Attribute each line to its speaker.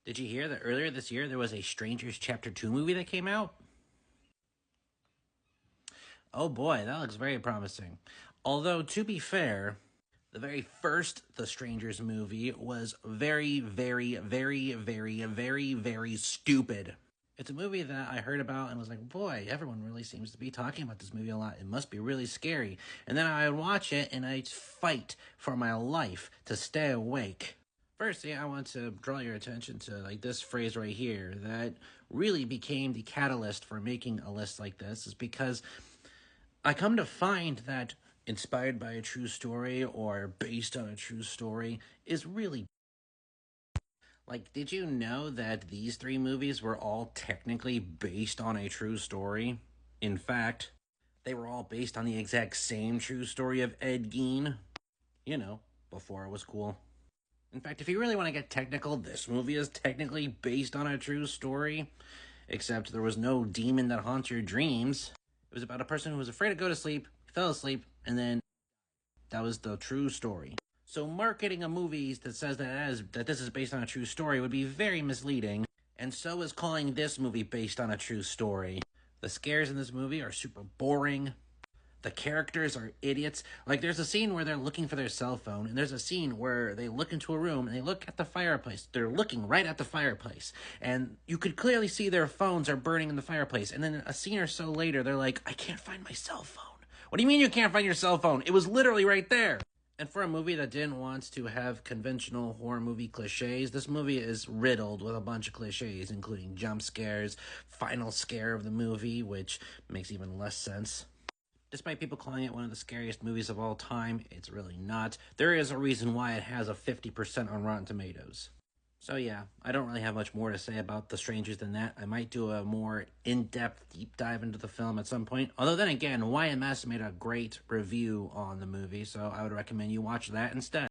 Speaker 1: Did you hear that earlier this year there was a Strangers Chapter 2 movie that came out? Oh boy, that looks very promising. Although, to be fair, the very first The Strangers movie was very stupid. It's a movie that I heard about and was like, boy, everyone really seems to be talking about this movie a lot. It must be really scary. And then I would watch it and I'd fight for my life to stay awake. Firstly, I want to draw your attention to this phrase right here that really became the catalyst for making a list like this is because I come to find that inspired by a true story or based on a true story is really did you know that these three movies were all technically based on a true story? In fact, they were all based on the exact same true story of Ed Gein. You know, before it was cool. In fact, if you really want to get technical, this movie is technically based on a true story, except there was no demon that haunts your dreams. It was about a person who was afraid to go to sleep, fell asleep, and then that was the true story. So marketing a movie that says that this is based on a true story would be very misleading, and so is calling this movie based on a true story. The scares in this movie are super boring. The characters are idiots. There's a scene where they're looking for their cell phone, and there's a scene where they look into a room and they look at the fireplace. They're looking right at the fireplace, and you could clearly see their phones are burning in the fireplace. And then a scene or so later, they're like, I can't find my cell phone. What do you mean you can't find your cell phone? It was literally right there. And for a movie that didn't want to have conventional horror movie cliches, this movie is riddled with a bunch of cliches, including jump scares, final scare of the movie, which makes even less sense. Despite people calling it one of the scariest movies of all time, it's really not. There is a reason why it has a 50% on Rotten Tomatoes. So yeah, I don't really have much more to say about The Strangers than that. I might do a more in-depth deep dive into the film at some point. Although then again, YMS made a great review on the movie, so I would recommend you watch that instead.